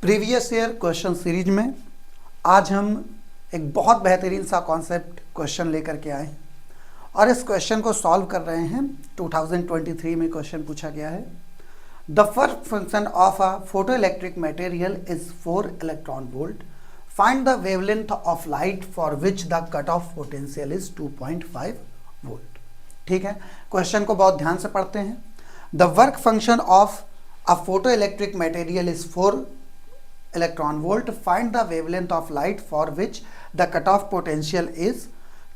Previous year question series में आज हम एक बहुत बेहतरीन सा कॉन्सेप्ट क्वेश्चन लेकर के आए और इस क्वेश्चन को सॉल्व कर रहे हैं। 2023 में क्वेश्चन पूछा गया है। The work function of a photo electric material is 4 electron volt. Find the wavelength of light for which the cut off potential is 2.5 volt. ठीक है, क्वेश्चन को बहुत ध्यान से पढ़ते हैं। The work function of a photo electric material is 4 electron volt. Find the wavelength of light for which the cutoff potential is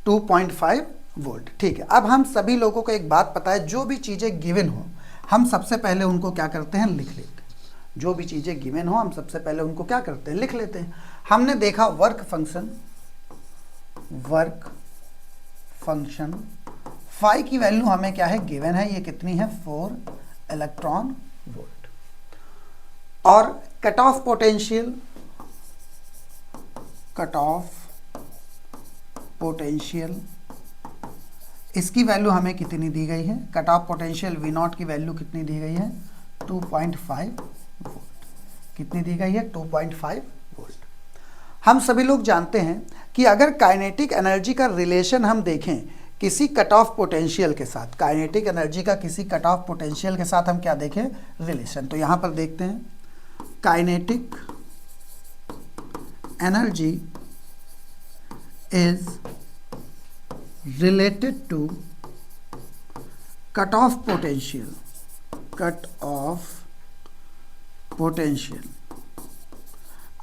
2.5 volt. ठीक है, अब हम सभी लोगों को एक बात पता है, जो भी चीज़ें गिवन हो हम सबसे पहले उनको क्या करते हैं, लिख लेते हैं। जो भी चीज़ें गिवन हो हम सबसे पहले उनको क्या करते हैं, लिख लेते हैं। हमने देखा वर्क फंक्शन फाई की वैल्यू हमें क्या है, गिवन है। ये कितनी है, 4 इलेक्ट्रॉन वोल्ट। और कट ऑफ पोटेंशियल इसकी वैल्यू हमें कितनी दी गई है, cut off potential V nought की वैल्यू कितनी दी गई है, 2.5 वोल्ट। कितनी दी गई है, 2.5 वोल्ट। हम सभी लोग जानते हैं कि अगर काइनेटिक एनर्जी का रिलेशन हम देखें किसी कट ऑफ पोटेंशियल के साथ, काइनेटिक एनर्जी का किसी कट ऑफ पोटेंशियल के साथ हम क्या देखें, रिलेशन। तो यहां पर देखते हैं, kinetic energy is related to cut off potential.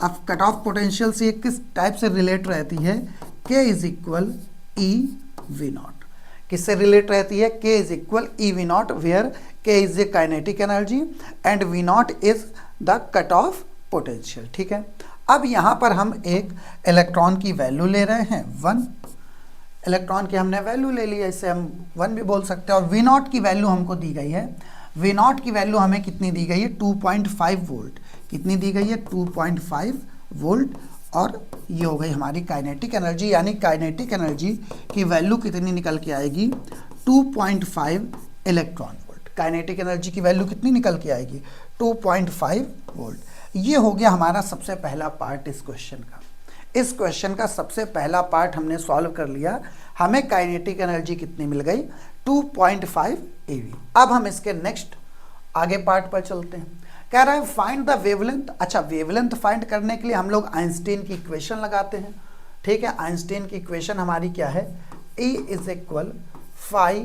अब कट ऑफ पोटेंशियल से किस टाइप से रिलेट रहती है, K is equal E V nought. किससे रिलेट रहती है, K is equal E V nought, where K is a kinetic energy and V nought is the cut off potential. ठीक है, अब यहां पर हम एक इलेक्ट्रॉन की वैल्यू ले रहे हैं, 1 इलेक्ट्रॉन की हमने वैल्यू ले ली है, इसे हम 1 भी बोल सकते हैं। और वी नॉट की वैल्यू हमको दी गई है, वी नॉट की वैल्यू हमें कितनी दी गई है, 2.5 वोल्ट। कितनी दी गई है, 2.5 वोल्ट। और ये हो गई हमारी काइनेटिक एनर्जी, यानी काइनेटिक एनर्जी की वैल्यू कितनी निकल के आएगी, 2.5 इलेक्ट्रॉन वोल्ट। काइनेटिक एनर्जी की वैल्यू कितनी निकल के आएगी, 2.5 वोल्ट। ये हो गया हमारा सबसे पहला पार्ट इस क्वेश्चन का। इस क्वेश्चन का सबसे पहला पार्ट हमने सॉल्व कर लिया। हमें काइनेटिक एनर्जी कितनी मिल गई, 2.5 eV। अब हम इसके नेक्स्ट आगे पार्ट पर चलते हैं। कह रहा है फाइंड द वेवलेंथ। अच्छा, वेवलेंथ फाइंड करने के लिए हम लोग आइंस्टीन की इक्वेशन लगाते हैं। ठीक है, आइंस्टीन की इक्वेशन हमारी क्या है, E is equal phi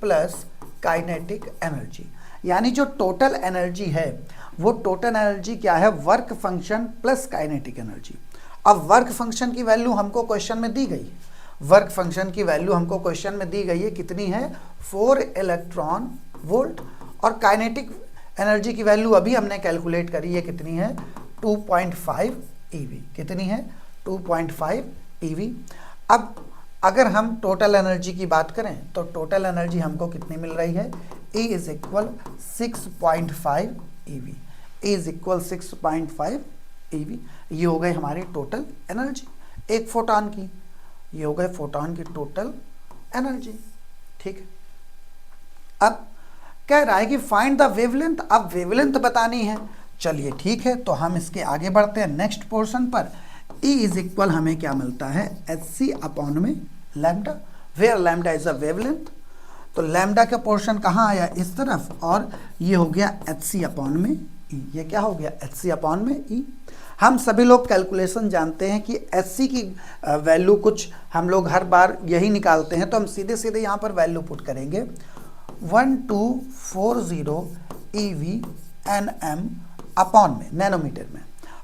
plus kinetic energy. यानी जो टोटल एनर्जी है वो टोटल एनर्जी क्या है, work function plus kinetic energy. अब वर्क फंक्शन की वैल्यू हमको क्वेश्चन में दी गई, वर्क फंक्शन की वैल्यू हमको क्वेश्चन में दी गई है, कितनी है, 4 इलेक्ट्रॉन वोल्ट। और काइनेटिक एनर्जी की वैल्यू अभी हमने कैलकुलेट करी है, कितनी है, 2.5 eV। कितनी है, 2.5 eV। अब अगर हम टोटल एनर्जी की बात करें तो टोटल एनर्जी हमको कितनी मिल रही है, E is equal 6.5 eV। E is equal 6.5 eV। ये हो गई हमारी टोटल एनर्जी एक फोटॉन की। ये हो गए फोटॉन की टोटल एनर्जी। ठीक है, अब कह रहा है कि फाइंड द वेवलेंथ। अब वेवलेंथ बतानी है। चलिए ठीक है, तो हम इसके आगे बढ़ते हैं नेक्स्ट पोर्शन पर। E इज इक्वल हमें क्या मिलता है, hc अपॉन में lambda, where lambda is a wavelength. तो लैम्डा का पोर्शन कहाँ आया, इस तरफ, और ये हो गया hc अपॉन में E। ये क्या हो गया, hc अपॉन में E। हम सभी लोग कैलकुलेशन जानते हैं कि hc की वैल्यू कुछ हम लोग हर बार यही निकालते हैं, तो हम सीधे सीधे यहाँ पर वैल्यू पुट करेंगे, 1240 eV nm अपॉन में, नैनोमीटर में,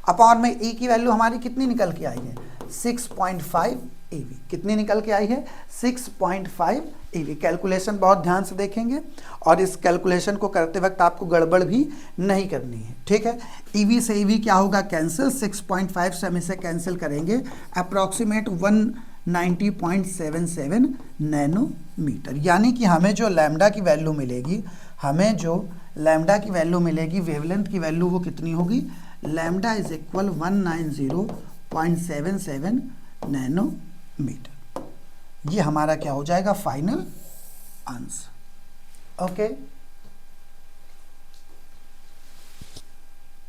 अपॉन में E की वैल्यू हमारी कितनी निकल के आई है, 6.5 eV। कितनी निकल के आई है, 6.5 eV। कैलकुलेशन बहुत ध्यान से देखेंगे और इस कैलकुलेशन को करते वक्त आपको गड़बड़ भी नहीं करनी है। ठीक है, EV से EV क्या होगा, कैंसिल, 6.5 से हम इसे कैंसिल करेंगे, अप्रॉक्सीमेट 190.77 नैनोमीटर। यानी कि हमें जो लैम्डा की वैल्यू मिलेगी, हमें जो लैम्डा की वैल्यू मिलेगी, वेवलेंथ की वैल्यू वो कितनी होगी, लैम्डा इज इक्वल 190.77 नैनोमीटर। ये हमारा क्या हो जाएगा, फाइनल आंसर। ओके।